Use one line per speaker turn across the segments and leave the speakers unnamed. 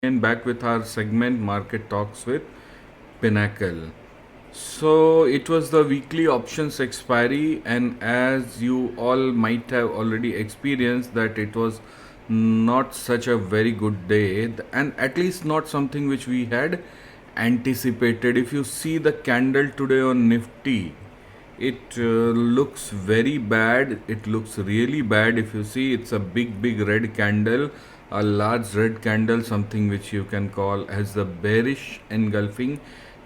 and back with our segment Market Talks with Pinnacle. So it was the weekly options expiry, and as you all might have already experienced, that it was not such a very good day, and at least not something which we had anticipated. If you see the candle today on Nifty, it looks very bad. It looks really bad. If you see, it's a big red candle, a large red candle, something which you can call as the bearish engulfing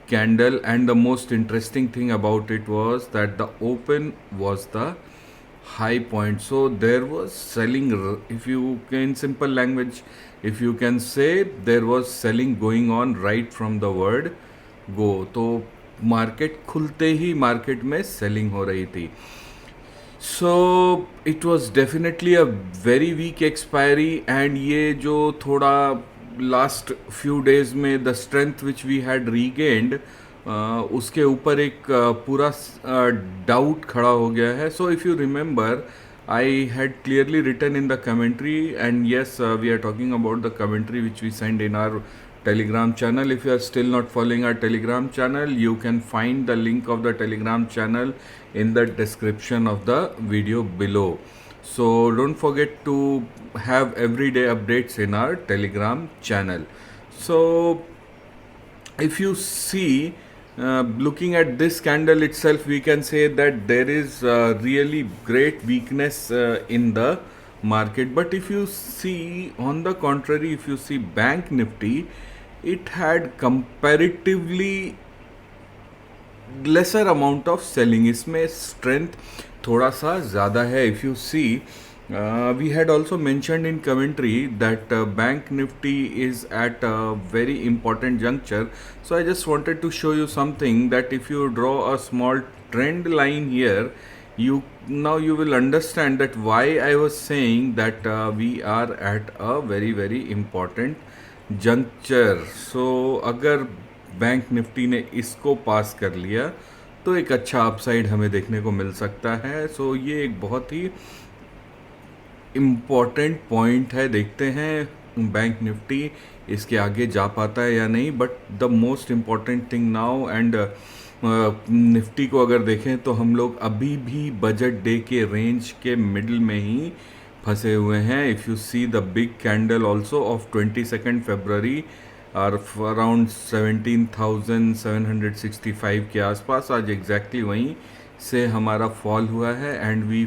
candle. And the most interesting thing about it was that the open was the high point. So there was selling, if you can, in simple language, if you can say, there was selling going on right from the word go. तो market खुलते ही market में selling हो रही थी. So it was definitely a very weak expiry. And ये जो थोड़ा लास्ट फ्यू डेज में the strength which we had regained, उसके ऊपर एक पूरा डाउट खड़ा हो गया है. So if you remember, I had clearly written in the commentary, and yes, we are talking about the commentary which we send in our Telegram channel. If you are still not following our Telegram channel, you can find the link of the Telegram channel in the description of the video below. So don't forget to have everyday updates in our Telegram channel. So if you see, looking at this candle itself, we can say that there is really great weakness in the market. But if you see, on the contrary, if you see Bank Nifty, it had comparatively lesser amount of selling. इसमें strength थोड़ा सा ज़्यादा है. If you see, we had also mentioned in commentary that Bank Nifty is at a very important juncture. So I just wanted to show you something, that if you draw a small trend line here, you will understand that why I was saying that we are at a very important juncture. So अगर Bank Nifty ने इसको पास कर लिया तो एक अच्छा upside हमें देखने को मिल सकता है. सो ये एक बहुत ही इम्पॉर्टेंट पॉइंट है. देखते हैं बैंक निफ्टी इसके आगे जा पाता है या नहीं. But the most important thing now, and Nifty को अगर देखें तो हम लोग अभी भी बजट डे के रेंज के मिडिल में ही फंसे हुए हैं. If you see the big candle also of 22 फरवरी और अराउंड 17,765 के आसपास, आज एग्जैक्टली वहीं से हमारा फॉल हुआ है. And we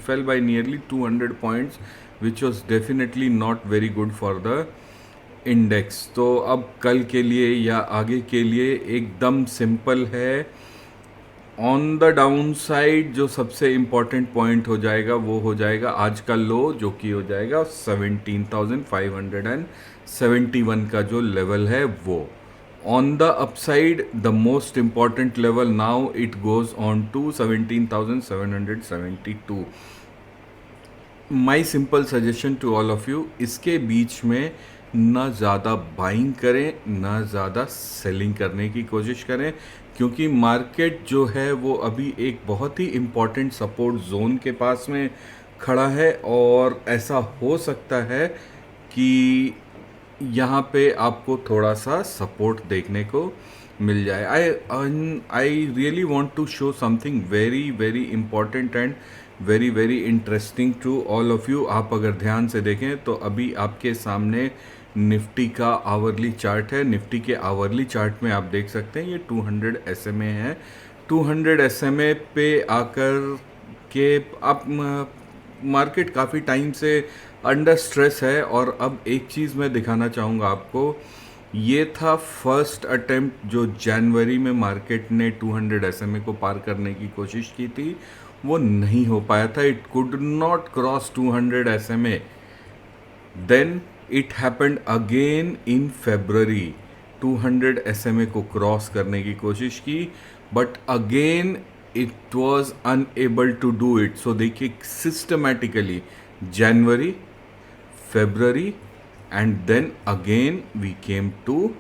fell by nearly 200 points, which was definitely not very good for the index. तो अब कल के लिए या आगे के लिए एकदम सिंपल है. ऑन द डाउन साइड जो सबसे इम्पॉर्टेंट पॉइंट हो जाएगा वो हो जाएगा आज का लो, जो कि हो जाएगा 17,571 का जो लेवल है वो. On the upside the most important level now it goes on to 17,772. My simple suggestion to all of you, इसके बीच में ना ज़्यादा बाइंग करें, ना ज़्यादा सेलिंग करने की कोशिश करें, क्योंकि मार्केट जो है वो अभी एक बहुत ही इम्पॉर्टेंट सपोर्ट जोन के पास में खड़ा है. और ऐसा हो सकता है कि यहाँ पे आपको थोड़ा सा सपोर्ट देखने को मिल जाए. I really want to show something very important and very interesting to all of you. आप अगर ध्यान से देखें तो अभी आपके सामने निफ्टी का आवरली चार्ट है. निफ्टी के आवरली चार्ट में आप देख सकते हैं ये 200 SMA है. 200 SMA पे आकर के आप मार्केट काफ़ी टाइम से अंडर स्ट्रेस है. और अब एक चीज़ मैं दिखाना चाहूँगा आपको, ये था फर्स्ट अटेम्प्ट जो जनवरी में मार्केट ने 200 SMA को पार करने की कोशिश की थी, वो नहीं हो पाया था. It could not cross 200 SMA. Then it happened again in February. 200 SMA को क्रॉस करने की कोशिश की, but again it was unable to do it. So देखिए, systematically January, February, and then again we came to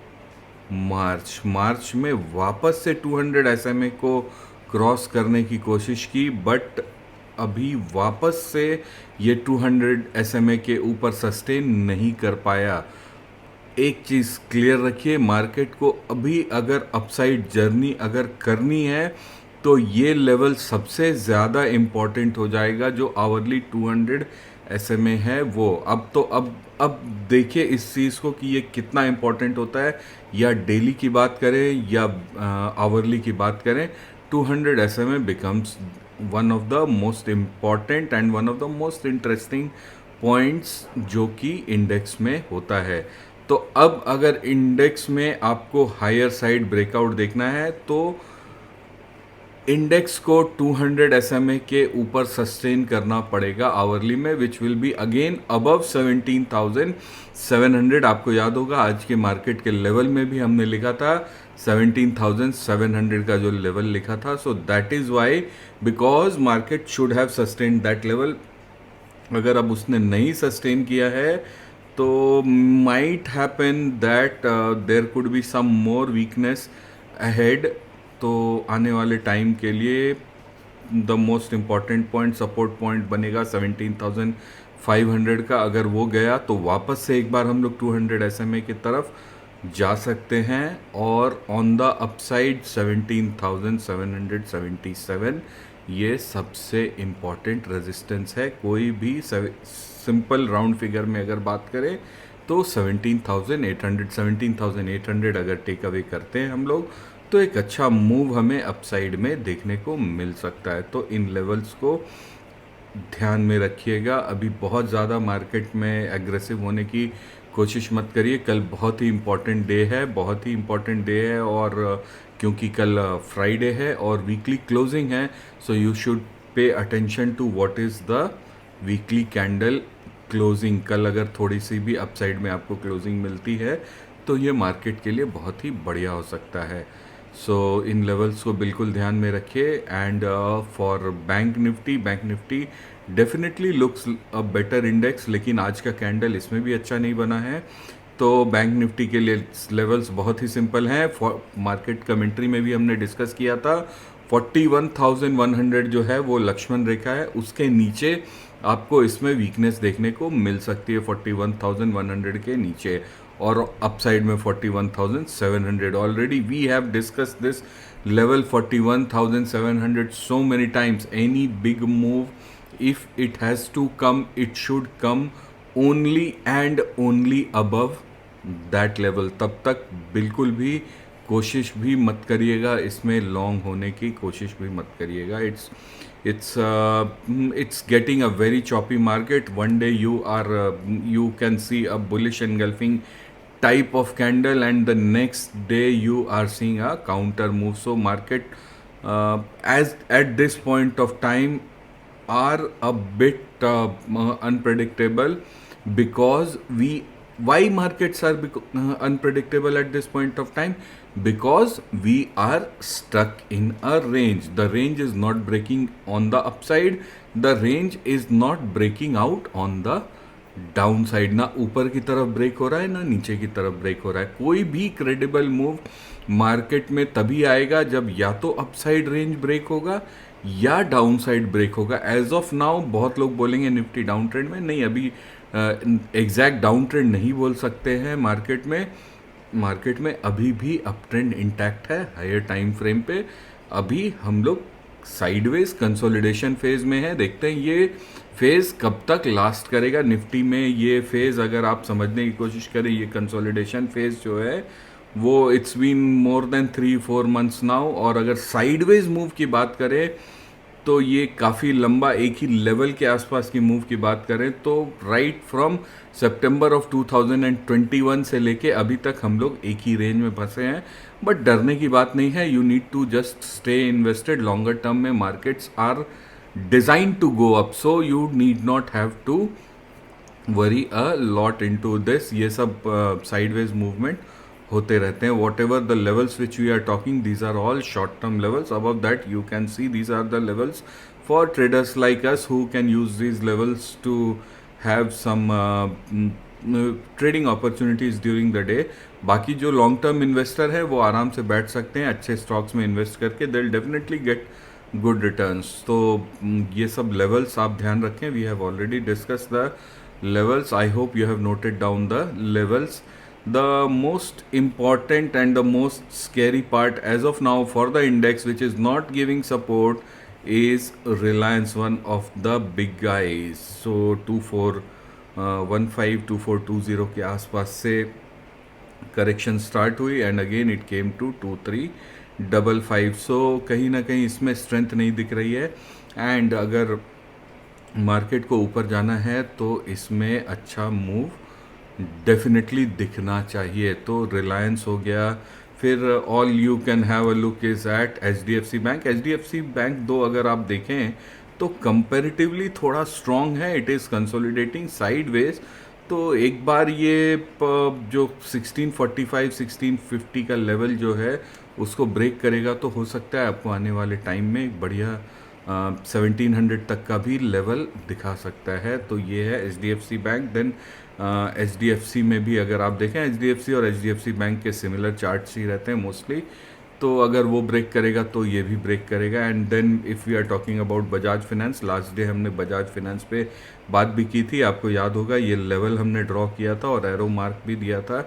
March में वापस से 200 SMA को क्रॉस करने की कोशिश की, बट अभी वापस से ये 200 SMA के ऊपर सस्टेन नहीं कर पाया. एक चीज़ क्लियर रखिए, मार्केट को अभी अगर अपसाइड जर्नी अगर करनी है तो ये लेवल सबसे ज़्यादा इम्पॉर्टेंट हो जाएगा, जो आवरली 200 SMA है वो। अब देखिए इस चीज़ को कि ये कितना इम्पॉर्टेंट होता है, या डेली की बात करें या आवरली की बात करें, 200 SMA becomes one of the most important and one of the most interesting points जो कि इंडेक्स में होता है। तो अब अगर इंडेक्स में आपको हायर साइड ब्रेकआउट देखना है तो इंडेक्स को 200 SMA के ऊपर सस्टेन करना पड़ेगा आवरली में, which will be again above 17,700। आपको याद होगा आज के मार्केट के लेवल में भी हमने लिखा था 17,700 का जो लेवल लिखा था। So that is why, because market should have sustain that level. अगर अब उसने नहीं सस्टेन किया है तो might happen that there could be some more weakness ahead. तो आने वाले टाइम के लिए the most important point, support point बनेगा 17,500 का। अगर वो गया तो वापस से एक बार हम लोग 200 SMA की तरफ जा सकते हैं, और ऑन द अपसाइड 17,777 ये सबसे इम्पॉर्टेंट रेजिस्टेंस है। कोई भी सिंपल राउंड फिगर में अगर बात करें तो 17,800 अगर टेक अवे करते हैं हम लोग तो एक अच्छा मूव हमें अपसाइड में देखने को मिल सकता है। तो इन लेवल्स को ध्यान में रखिएगा। अभी बहुत ज़्यादा मार्केट में एग्रेसिव होने की कोशिश मत करिए। कल बहुत ही इम्पॉर्टेंट डे है, बहुत ही इम्पॉर्टेंट डे है, और क्योंकि कल फ्राइडे है और वीकली क्लोजिंग है, so you should pay attention to what is the weekly candle closing. कल अगर थोड़ी सी भी अपसाइड में आपको क्लोजिंग मिलती है तो ये मार्केट के लिए बहुत ही बढ़िया हो सकता है। सो इन लेवल्स को बिल्कुल ध्यान में रखिए। And for bank Nifty definitely looks a better index, लेकिन आज का कैंडल इसमें भी अच्छा नहीं बना है। तो बैंक निफ्टी के लिए लेवल्स बहुत ही सिंपल हैं। मार्केट कमेंट्री में भी हमने डिस्कस किया था 41,100 जो है वो लक्ष्मण रेखा है, उसके नीचे आपको इसमें वीकनेस देखने को मिल सकती है 41,100 के नीचे, और अपसाइड में 41,700। Already we have discuss this level 41,700 so many times. Any big move, if it has to come, it should come only and only above that level. तब तक बिल्कुल भी कोशिश भी मत करिएगा, इसमें लॉन्ग होने की कोशिश भी मत करिएगा। It's getting a very choppy market. One day you can see a bullish engulfing type of candle, and the next day you are seeing a counter move. So market as at this point of time are a bit unpredictable, because why markets are unpredictable at this point of time, because we are stuck in a range. The range is not breaking on the upside, the range is not breaking out on the down side. ना ऊपर की तरफ break हो रहा है ना नीचे की तरफ ब्रेक हो रहा है। कोई भी क्रेडिबल मूव मार्केट में तभी आएगा जब या तो अपसाइड रेंज ब्रेक होगा या डाउन साइड ब्रेक होगा। एज ऑफ नाउ बहुत लोग बोलेंगे निफ्टी डाउन ट्रेंड में, नहीं, अभी एग्जैक्ट डाउन ट्रेंड नहीं बोल सकते हैं। मार्केट में अभी भी अप ट्रेंड इंटैक्ट है हायर टाइम फ्रेम पे। अभी हम लोग साइडवेज कंसोलिडेशन फेज में है। देखते हैं ये फेज कब तक लास्ट करेगा। निफ्टी में ये फेज अगर आप समझने की कोशिश करें, ये कंसोलिडेशन फेज जो है वो it's been more than 3-4 months now. और अगर साइडवेज मूव की बात करें तो ये काफ़ी लंबा एक ही लेवल के आसपास की मूव की बात करें तो राइट फ्रॉम सितंबर ऑफ 2021 से लेके अभी तक हम लोग एक ही रेंज में फंसे हैं। बट डरने की बात नहीं है, you need to just stay invested. Longer term में markets are design to go up, so you need not have to worry a lot into this. ये सब साइडवेज मूवमेंट होते रहते हैं। Whatever the levels which we are talking, these are all short term levels. Above that you can see these are the levels for traders like us who can use these levels to have some trading opportunities during the day. बाकी जो long term investor है वो आराम से बैठ सकते हैं अच्छे स्टॉक्स में इन्वेस्ट करके, they will definitely get good returns. तो ये सब लेवल्स आप ध्यान रखें। We have already discuss the levels. I hope you have noted down the levels. The most important and the most scary part as of now for the index, which is not giving support, is Reliance, one of the big guys. So 2415 2420 के आसपास से correction start हुई and again it came to 2355. सो कहीं ना कहीं इसमें strength नहीं दिख रही है, एंड अगर मार्केट को ऊपर जाना है तो इसमें अच्छा मूव डेफिनेटली दिखना चाहिए. तो रिलायंस हो गया, फिर all you can have a look is at HDFC bank. HDFC bank दो अगर आप देखें तो कंपैरेटिवली थोड़ा स्ट्रॉन्ग है, इट इज़ कंसोलिडेटिंग साइडवेज. तो एक बार ये जो 1645 1650 का लेवल जो है उसको ब्रेक करेगा तो हो सकता है आपको आने वाले टाइम में एक बढ़िया 1700 तक का भी लेवल दिखा सकता है. तो ये है HDFC बैंक. देन HDFC में भी अगर आप देखें, HDFC और HDFC बैंक के सिमिलर चार्ट्स ही रहते हैं मोस्टली. तो अगर वो ब्रेक करेगा तो ये भी ब्रेक करेगा. And then if we are talking about Bajaj finance, last day हमने बजाज फिनेंस पे बात भी की थी, आपको याद होगा ये लेवल हमने ड्रॉ किया था और एरो मार्क भी दिया था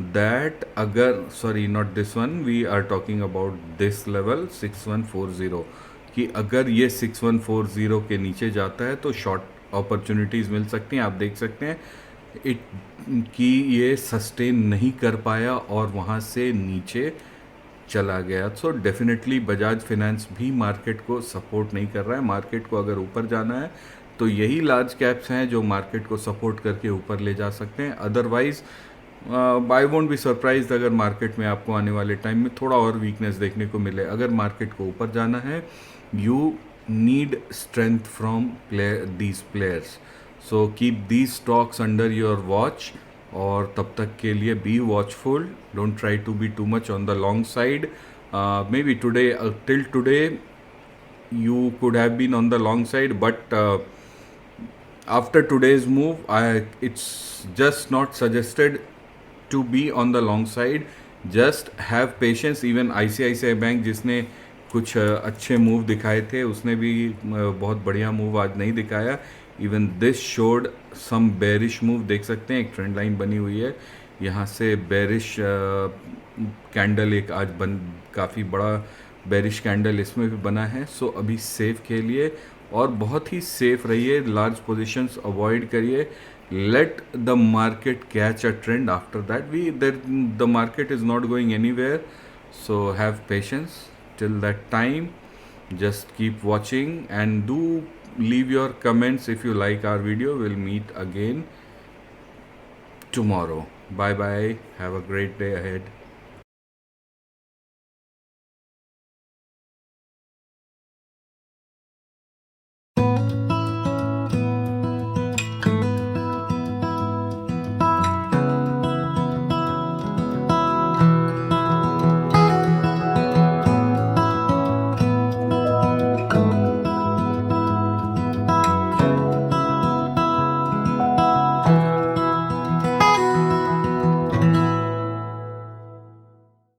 दैट अगर, sorry not this one, we are talking about this level 6140, कि अगर ये 6140 के नीचे जाता है तो शॉर्ट अपॉर्चुनिटीज़ मिल सकती हैं. आप देख सकते हैं इट कि ये सस्टेन नहीं कर पाया और वहाँ से नीचे चला गया. सो डेफिनेटली बजाज फिनेंस भी मार्केट को सपोर्ट नहीं कर रहा है. मार्केट को अगर ऊपर जाना है तो यही लार्ज कैप्स हैं जो मार्केट को सपोर्ट करके ऊपर ले जा सकते हैं. Otherwise I won't be surprise अगर मार्केट में आपको आने वाले टाइम में थोड़ा और वीकनेस देखने को मिले. अगर मार्केट को ऊपर जाना है you need strength from these players. So keep these stocks under your watch, और तब तक के लिए be watchful. Don't try to be too much on the long side. Maybe today till today you could have been on the long side, but after today's move it's just not suggested to be on the long side. just have patience. even ICICI bank जिसने कुछ अच्छे move दिखाए थे उसने भी बहुत बढ़िया move आज नहीं दिखाया. Even this showed some bearish move. देख सकते हैं एक ट्रेंड लाइन बनी हुई है यहाँ से, बेरिश कैंडल एक आज काफ़ी बड़ा बेरिश कैंडल इसमें भी बना है. सो अभी सेफ के लिए और बहुत ही सेफ रहिए, लार्ज पोजीशंस अवॉइड करिए. Let the market catch a trend. After that the market is not going anywhere. So have patience till that time. just keep watching and do leave your comments if you like our video. We'll meet again tomorrow. Bye bye, have a great day ahead.